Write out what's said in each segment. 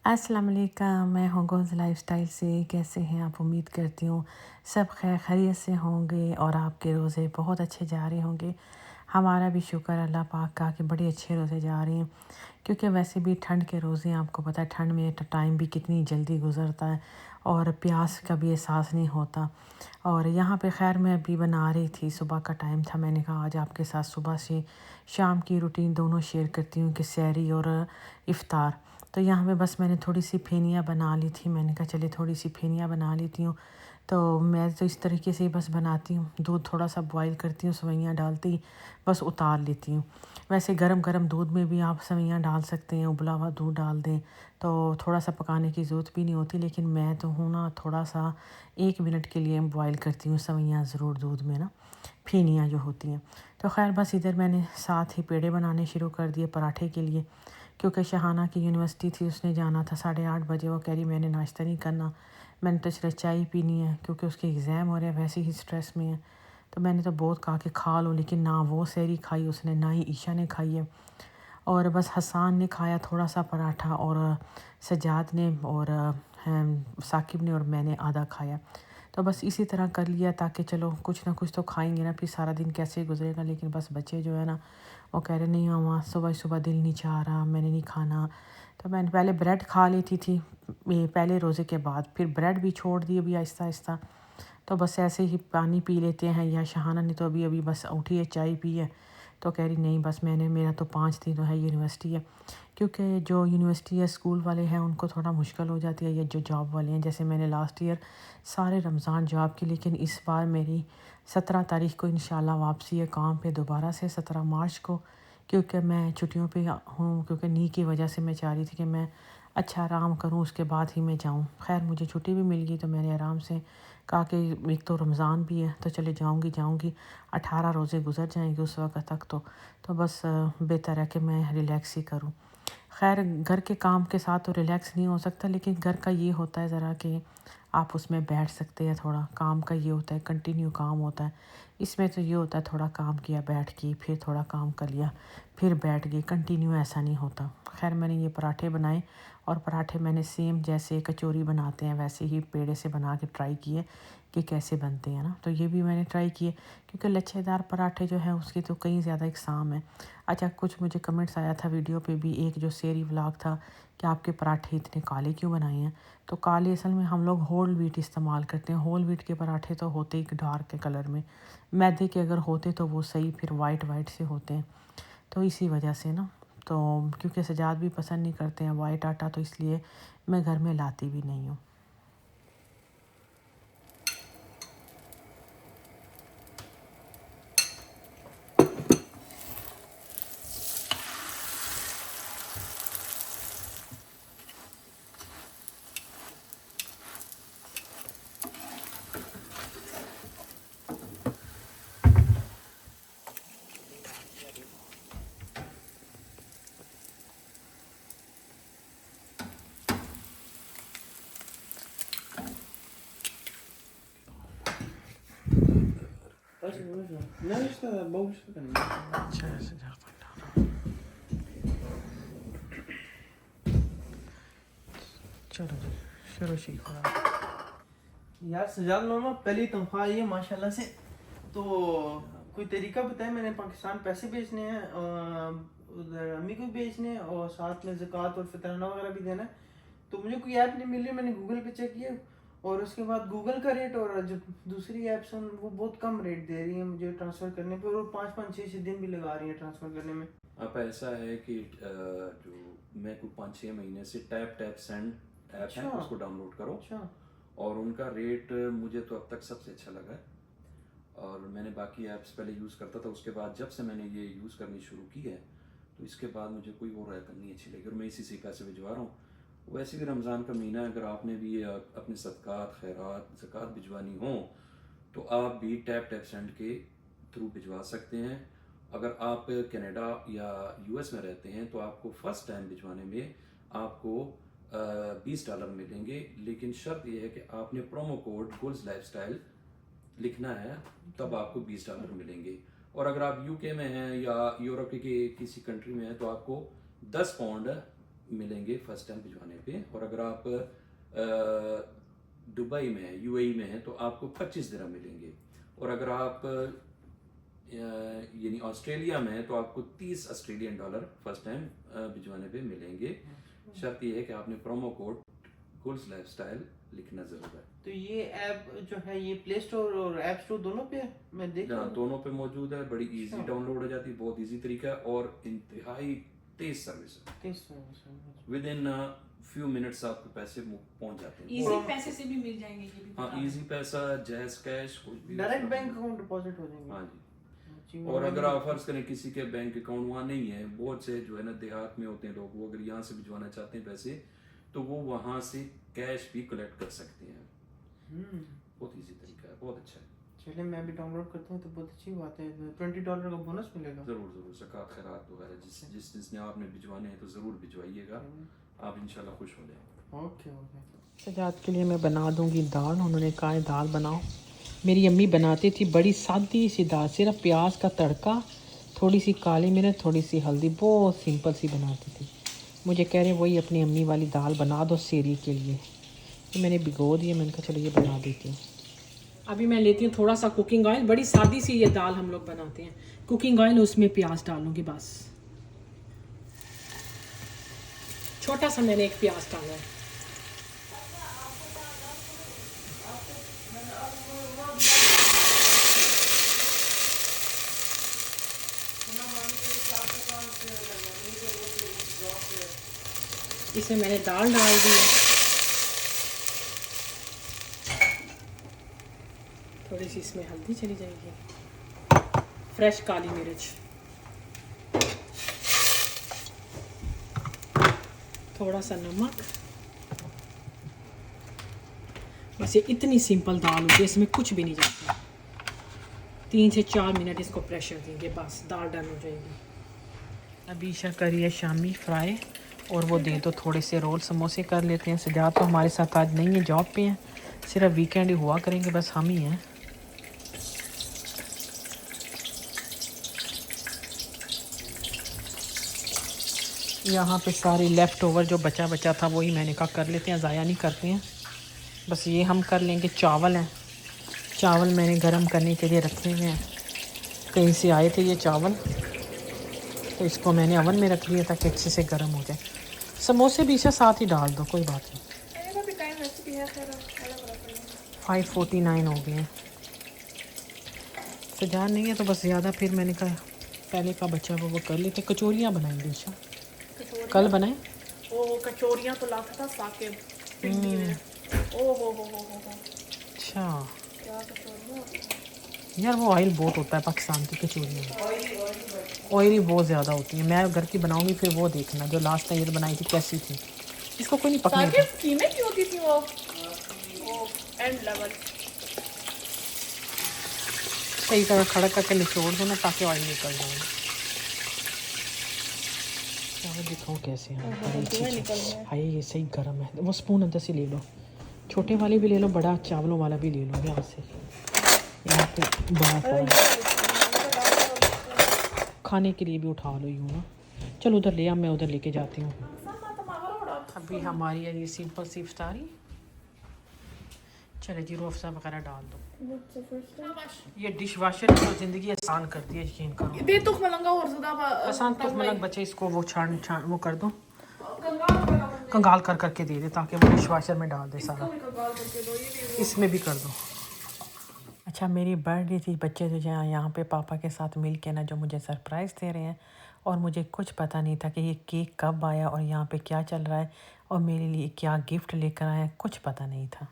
अस्सलाम वालेकुम, मैं हूँ गोज़ लाइफ़स्टाइल से। कैसे हैं आप? उम्मीद करती हूँ सब खैर खैरियत से होंगे और आपके रोज़े बहुत अच्छे जा रहे होंगे। हमारा भी शुक्र अल्लाह पाक का कि बड़े अच्छे रोज़े जा रहे हैं, क्योंकि वैसे भी ठंड के रोज़े आपको पता है ठंड में टाइम भी कितनी जल्दी गुज़रता है और प्यास का भी एहसास नहीं होता। और यहाँ पे ख़ैर मैं अभी बना रही थी, सुबह का टाइम था, मैंने कहा आज आपके साथ सुबह से शाम की रूटीन दोनों शेयर करती हूँ कि सहरी और इफ़्तार। तो यहाँ पे बस मैंने थोड़ी सी फेनियाँ बना ली थी, मैंने कहा चलिए थोड़ी सी फेनियाँ बना लेती हूँ। तो मैं तो इस तरीके से ही बस बनाती हूँ, दूध थोड़ा सा बॉईल करती हूँ, सेवइयाँ डालती ही बस उतार लेती हूँ। वैसे गरम गरम दूध में भी आप सेवइयाँ डाल सकते हैं, उबला हुआ दूध डाल दें तो थोड़ा सा पकाने की ज़रूरत भी नहीं होती, लेकिन मैं तो हूँ ना थोड़ा सा 1 मिनट के लिए बॉईल करती हूँ सेवइयाँ ज़रूर दूध में ना, फेनियाँ जो होती हैं। तो ख़ैर बस इधर मैंने साथ ही पेड़े बनाने शुरू कर दिए पराठे के लिए, क्योंकि शहाना की यूनिवर्सिटी थी, उसने जाना था 8:30 बजे। वो कह रही मैंने नाश्ता नहीं करना, मैंने तो सिर्फ चाय पीनी है, क्योंकि उसके एग्ज़ाम हो रहे हैं, वैसे ही स्ट्रेस में है। तो मैंने तो बहुत कहा कि खा लो, लेकिन ना वो सहरी खाई उसने, ना ही ईशा ने खाई है। और बस हसान ने खाया थोड़ा सा पराठा, और सज्जाद ने और साकिब ने और मैंने आधा खाया। तो बस इसी तरह कर लिया, ताकि चलो कुछ ना कुछ तो खाएंगे ना, फिर सारा दिन कैसे गुजरेगा। लेकिन बस बच्चे जो है ना, वो कह रहे नहीं मामा सुबह सुबह दिल नहीं चाह रहा, मैंने नहीं खाना। तो मैंने पहले ब्रेड खा लेती थी ये पहले रोज़े के बाद, फिर ब्रेड भी छोड़ दी अभी आहिस्ता आहिस्ता। तो बस ऐसे ही पानी पी लेते हैं, या शहाना ने तो अभी अभी बस उठी है, चाय पी है। तो कह रही नहीं बस मैंने, मेरा तो 5 दिन है यूनिवर्सिटी है, क्योंकि जो यूनिवर्सिटी या स्कूल वाले हैं उनको थोड़ा मुश्किल हो जाती है, या जो जॉब वाले हैं, जैसे मैंने लास्ट ईयर सारे रमज़ान जॉब की, लेकिन इस बार मेरी 17 तारीख को इंशाल्लाह वापसी है काम पे दोबारा से, 17 मार्च को। क्योंकि मैं छुट्टियों पे हूँ, क्योंकि नी की वजह से मैं चाह रही थी कि मैं अच्छा आराम करूँ, उसके बाद ही मैं जाऊँ। खैर मुझे छुट्टी भी मिल गई, तो मैंने आराम से कहा कि एक तो रमज़ान भी है, तो चले जाऊँगी 18 रोज़े गुज़र जाएंगे उस वक़्त तक। तो बस बेहतर है कि मैं रिलैक्स ही करूँ। खैर घर के काम के साथ तो रिलैक्स नहीं हो सकता, लेकिन घर का ये होता है ज़रा कि आप उसमें बैठ सकते हैं, थोड़ा काम का ये होता है कंटिन्यू काम होता है। इसमें तो ये होता है थोड़ा काम किया बैठ के, फिर थोड़ा काम कर लिया, फिर बैठ गए, कंटिन्यू ऐसा नहीं होता। खैर मैंने ये पराठे बनाए, और पराठे मैंने सेम जैसे कचौरी बनाते हैं वैसे ही पेड़े से बना के ट्राई किए कि कैसे बनते हैं ना। तो ये भी मैंने ट्राई किए, क्योंकि लच्छेदार पराठे जो है उसकी तो कहीं ज़्यादा इकसाम है। अच्छा कुछ मुझे कमेंट्स आया था वीडियो पे भी, एक जो शेरी व्लॉग था कि आपके पराठे इतने काले क्यों बनाए हैं। तो काले असल में हम लोग होल व्हीट इस्तेमाल करते हैं, होल व्हीट के पराठे तो होते ही डार्क के कलर में, मैदे के अगर होते तो वो सही फिर वाइट वाइट से होते हैं। तो इसी वजह से ना, तो क्योंकि सजाद भी पसंद नहीं करते हैं वाइट आटा, तो इसलिए मैं घर में लाती भी नहीं हूँ। चलो जी शुरू शीख यार सजाद मामा पहली तनख्वाह आई है माशाल्लाह से। तो कोई तरीका बताए, मैंने पाकिस्तान पैसे भेजने हैं, उधर अम्मी को भी भेजने हैं, और साथ में ज़कात और फितराना वगैरह भी देना है। तो मुझे कोई ऐप नहीं मिल रही, मैंने गूगल पे चेक किया, और उसके बाद गूगल का रेट और जो दूसरी ऐप्स हैं वो बहुत कम रेट दे रही हैं मुझे ट्रांसफ़र करने पे, और 5-5 6-6 दिन भी लगा रही हैं ट्रांसफ़र करने में। अब ऐसा है कि जो मैं को 5-6 महीने से टैप टैप सेंड ऐप है, अच्छा उसको डाउनलोड करो। अच्छा। और उनका रेट मुझे तो अब तक सबसे अच्छा लगा है। और मैंने बाकी ऐप्स पहले यूज़ करता था, उसके बाद जब से मैंने ये यूज़ करनी शुरू की है, तो इसके बाद मुझे कोई और ऐप नहीं अच्छी लगी, और मैं इसी से पैसे भिजवा रहा हूँ। वैसे भी रमज़ान का महीना है, अगर आपने भी अपने सदक़ात खैरात ज़कात भिजवानी हो, तो आप भी टैप टैप सेंड के थ्रू भिजवा सकते हैं। अगर आप कनाडा या यूएस में रहते हैं, तो आपको फ़र्स्ट टाइम भिजवाने में आपको $20 मिलेंगे, लेकिन शर्त यह है कि आपने प्रोमो कोड गोल्स लाइफस्टाइल लिखना है, तब आपको $20 मिलेंगे। और अगर आप यूके में हैं या यूरोप के किसी कंट्री में हैं, तो आपको 10 पाउंड मिलेंगे फर्स्ट टाइम भिजवाने पे, और अगर आप दुबई में है, यूएई में है, तो आपको 25 दिरहम मिलेंगे, और अगर आप यानी ऑस्ट्रेलिया में है तो आपको 30 ऑस्ट्रेलियन डॉलर फर्स्ट टाइम भिजवाने पे मिलेंगे। शर्त ये है कि आपने प्रोमो कोड गुल्स लाइफस्टाइल लिखना जरूर है। तो ये ऐप जो है ये प्ले स्टोर और ऐप स्टोर दोनों पे है? मैं देख रहा हूँ दोनों पे मौजूद है, बड़ी इजी डाउनलोड हो जाती है, बहुत इजी तरीका है और इंतहाई तेज सर्विस है। 30 विद इन फ्यू मिनट्स आपको पैसे पहुंच जाते हैं। इजी पैसे से भी मिल जाएंगे ये भी। हाँ, इजी पैसा, जैज कैश, कुछ भी डायरेक्ट बैंक अकाउंट डिपॉजिट हो जाएंगे। हाँ जी। और अगर आप फर्ज करें किसी के बैंक अकाउंट वहाँ नहीं है, बहुत से जो है ना देहात में होते हैं लोग, वो अगर यहाँ से भिजवाना चाहते हैं पैसे तो वो वहाँ से कैश भी कलेक्ट कर सकते हैं। बहुत इजी तरीका है, बहुत अच्छा है। चलिए मैं भी डाउनलोड करता हूँ तो बहुत अच्छी बात है। $20 का बोनस मिलेगा। जरूर जरूर, ज़कात खैरात वगैरह जिसने आपने भिजवाने हैं तो ज़रूर भिजवाइएगा, आप इंशाल्लाह खुश हो जाएंगे। Okay okay. सजाद के लिए मैं बना दूंगी दाल। उन्होंने कहा है दाल बनाओ। मेरी अम्मी बनाती थी बड़ी सादी सी दाल, सिर्फ प्याज का तड़का, थोड़ी सी काली मिर्च, थोड़ी सी हल्दी, बहुत सिंपल सी बनाती थी। मुझे कह रहे वही अपनी अम्मी वाली दाल बना दो सेरी के लिए। तो मैंने भिगो दिए, मैंने कहा चलो ये बना देती हूँ। अभी मैं लेती हूँ थोड़ा सा कुकिंग ऑयल। बड़ी सादी सी ये दाल हम लोग बनाते हैं। कुकिंग ऑयल, उसमें प्याज डालूंगी बस। छोटा सा मैंने एक प्याज डाला है। इसमें मैंने दाल डाल दी है। थोड़ी सी इसमें हल्दी चली जाएगी, फ्रेश काली मिर्च, थोड़ा सा नमक। बस ये इतनी सिंपल दाल होती है, इसमें कुछ भी नहीं जाता। 3 से 4 मिनट इसको प्रेशर देंगे, बस दाल डन हो जाएगी। अभी ईशा करी है शामी फ्राई, और वो दे दो थोड़े से रोल समोसे कर लेते हैं। सजाद तो हमारे साथ आज नहीं है, जॉब पे हैं, सिर्फ वीकेंड ही हुआ करेंगे, बस हम ही हैं। यहाँ पे सारी लेफ़्ट ओवर जो बचा बचा था वही मैंने कहा कर लेते हैं, ज़ाया नहीं करते हैं। बस ये हम कर लेंगे। चावल हैं, चावल मैंने गरम करने के लिए रखे हुए हैं। कहीं से आए थे ये चावल, तो इसको मैंने अवन में रख लिया ताकि अच्छे से गर्म हो जाए। समोसे भी इसे साथ ही डाल दो, कोई बात नहीं। 549 हो गए हैं। सजान नहीं है तो बस ज़्यादा, फिर मैंने कहा पहले का बच्चा वो कर लेते। कचौरियाँ बनाएंगे ईशा, कल बनाए। ओ कचौरियाँ तो लाता था साकिब पिंडी में। ओ हो। अच्छा क्या कचौरियाँ होती हैं। यार, वो ऑयल बहुत होता है पाकिस्तान की कचौरियों में, ऑयली बहुत ज़्यादा होती है। मैं घर की बनाऊंगी फिर वो देखना, जो लास्ट टाइम ये बनाई थी कैसी थी। इसको कोई नहीं पकने साकिब कीमे की होती थी वो एंड लेवल। सही तरह खड़ा करके निचोड़ दो ना ताकि ऑयल निकल जाए। चावल दिखाऊँ कैसे हैं। हाय ये सही गर्म है। वो स्पून अंदर से ले लो, छोटे वाले भी ले लो, बड़ा चावलों वाला भी ले लो। यहाँ से यहाँ पे बड़ा खाने के लिए भी उठा लो यूँ ना। चलो उधर ले आ, मैं उधर लेके जाती हूँ। अभी हमारी है ये सिंपल सी इफ्तारी। चले जी, रूह अफ़ज़ा वगैरह डाल दो। ये डिश वाशर की तो ज़िंदगी आसान करती है, यकीन करो। दे तो मलंगा और ज़्यादा आसान तो मलंग बचे, इसको वो छान वो कर दो, कंगाल कर करके दे दे ताकि वो डिश वाशर में डाल दे सारा। इसमें भी कर दो। अच्छा, मेरी बर्थडे थी, बच्चे जो यहाँ पे पापा के साथ मिल के ना जो मुझे सरप्राइज़ दे रहे हैं, और मुझे कुछ पता नहीं था कि ये केक कब आया और यहाँ पे क्या चल रहा है और मेरे लिए क्या गिफ्ट लेकर आए हैं, कुछ पता नहीं था।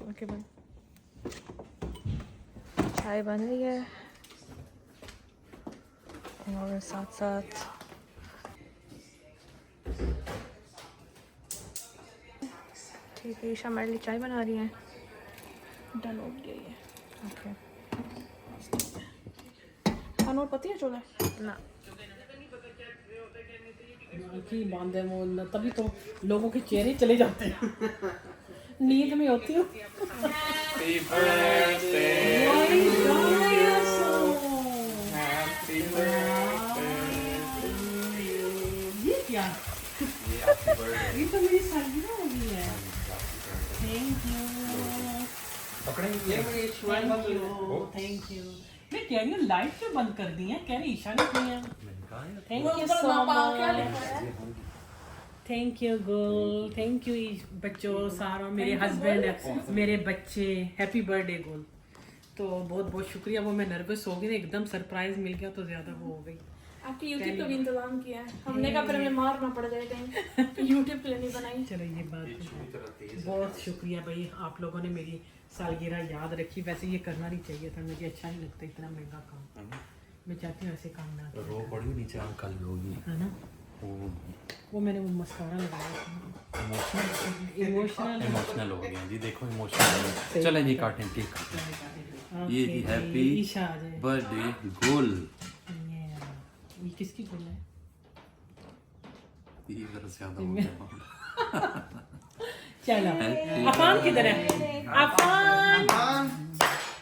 ओके बन चाय बन रही है और साथ साथ ठीक है, ईशा हमारे लिए चाय बना रही है। डन हो गया ये। ओके अनोर पति है चोला ना। की बांधे वो तभी तो लोगों के चेहरे चले जाते हैं नींद में होती हूँ Happy birthday Happy ये क्या ये तो मेरी सालगिरह हो गई है थैंक यू थैंक यू मैं कह रही हूँ लाइट क्यों बंद कर दी है कह रही ईशा ने की है thank you so much thank you goal thank you बच्चों सारों मेरे हस्बैंड मेरे बच्चे हैप्पी बर्थडे गोल तो बहुत बहुत शुक्रिया वो मैं नर्वस हो गई ना एकदम सरप्राइज मिल गया तो ज़्यादा वो हो गई आपकी यूट्यूब का भी इंतजाम किया है हमने कहा फिर हमें मारना पड़ जाए कहीं यूट्यूब के लिए नहीं बनाई चलो ये बात है बहुत शुक्रिया भाई आप लोगों ने मेरी सालगिरह याद रखी वैसे ये करना नहीं चाहिए था मुझे अच्छा नहीं लगता इतना महंगा काम मैं चाहती हूँ ऐसे काम ना रो पड़ी नीचे कल होगी है ना वो मैंने वो मस्कारा लगाया था इमोशनल हो गया जी देखो इमोशनल चलें जी काटें केक काटें ये जी हैप्पी ईशा आ जाए बर्थडे गोल ये किसकी गोल है ये जरा ज्यादा हो गया चलो अफान किधर है अफान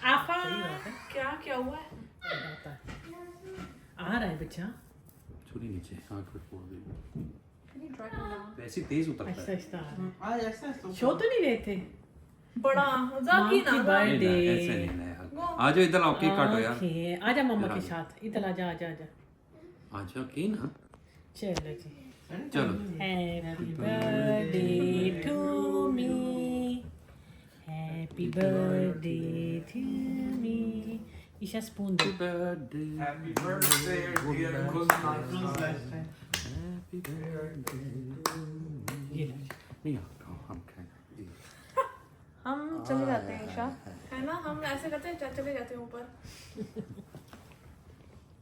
अफान क्या क्या हुआ है आ रहा है बच्चा छुरी नीचे आंख पे फोड़ दे ऐसी तेज उतरता ऐसा है ऐसा आ रहा आज ऐसा है शो तो नहीं रहे थे बड़ा मजाक ही ना नहीं, बर्थडे नहीं, ऐसे नहीं नहीं आ जाओ इधर आओ केक काटो यार ओके आजा मम्मा के साथ इधर आजा आजा आजा आ जाओ की ना चलो जी चलो happy birthday to me happy birthday to me Isha spoon दे birthday happy birthday dear happy birthday ये लो। नहीं हम खाएंगे हम चले जाते हैं ईशा है ना हम ऐसे करते हैं चले जाते हैं ऊपर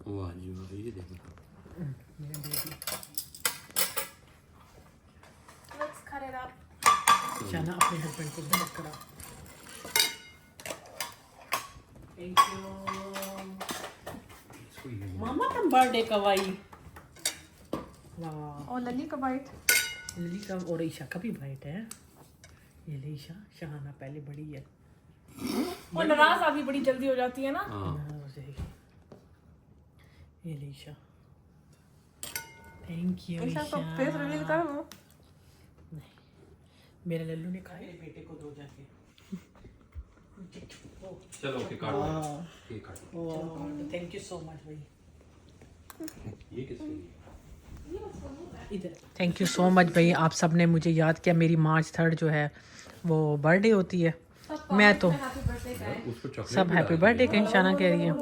वाह जी वाह ये देखो लेट्स cut it up शाना अपने हस्बैंड को बहुत करा थैंक यू इसको ये मामा तुम बर्थडे कब आई वाह और लली का बाइट लिली का और ईशा का भी बाइट है ये ले ईशा शहाना पहले बड़ी है और नाराज अभी बड़ी जल्दी हो जाती है ना हाँ ये ले ईशा थैंक यू ईशा ईशा का फेस रिवील कर वो मेरे लल्लू ने खाए बेटे को दो जाके चलो केक काटो केक काटो थैंक यू सो मच भाई ये किसके लिए इधर थैंक यू सो मच भाई आप सब ने मुझे याद किया मेरी मार्च 3 जो है वो बर्थडे होती है मैं तो उसको चॉकलेट सब हैप्पी बर्थडे कहीं शाना कह रही है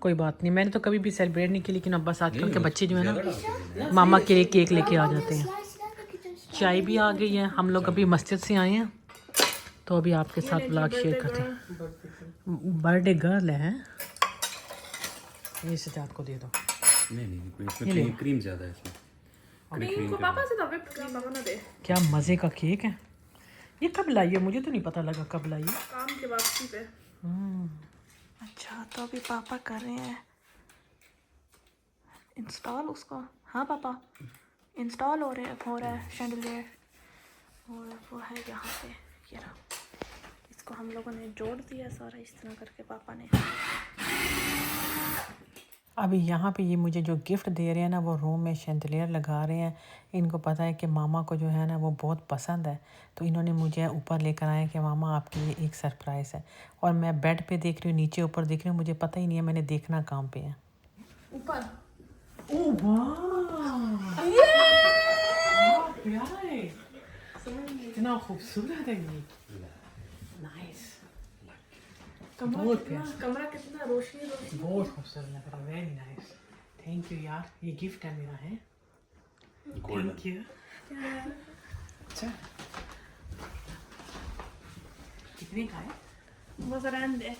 कोई बात नहीं मैंने तो कभी भी सेलिब्रेट नहीं की लेकिन अब बस आजकल के बच्चे जो है ना मामा के लिए केक लेके आ जाते हैं चाय भी आ गई है हम लोग अभी मस्जिद से आए हैं तो अभी आपके साथ ब्लॉग शेयर करते हैं बर्थडे गर्ल है ये सजाद को दे दो नहीं इसमें क्रीम ज्यादा है इसमें क्रीम को पापा से तो whipped क्रीम पापा ना दे क्या मज़े का केक है ये कब लाई है मुझे तो नहीं पता लगा कब लाई है काम के वापसी पे अच्छा तो अभी पापा कर रहे हैं इंस्टॉल उसको हाँ पापा इंस्टॉल हो रहा है शैंडलियर और वो है यहाँ पे ये रहा इसको हम लोगों ने जोड़ दिया सारा इस तरह करके पापा ने अभी यहाँ पे ये मुझे जो गिफ्ट दे रहे हैं ना वो रूम में शैंडलियर लगा रहे हैं इनको पता है कि मामा को जो है ना वो बहुत पसंद है तो इन्होंने मुझे ऊपर लेकर आए कि मामा आपके लिए एक सरप्राइज़ है और मैं बेड पे देख रही हूँ नीचे ऊपर देख रही हूँ मुझे पता ही नहीं है मैंने देखना कहाँ पे है ऊपर ओह वाह प्यारा है इतना खूबसूरत है ये नाइस बहुत प्यारा कमरा कितना रोशनी बहुत खूबसूरत लग रहा है वेरी नाइस थैंक यू यार ये गिफ्ट है मेरा है थैंक यू अच्छा कितने का है वो जरा दे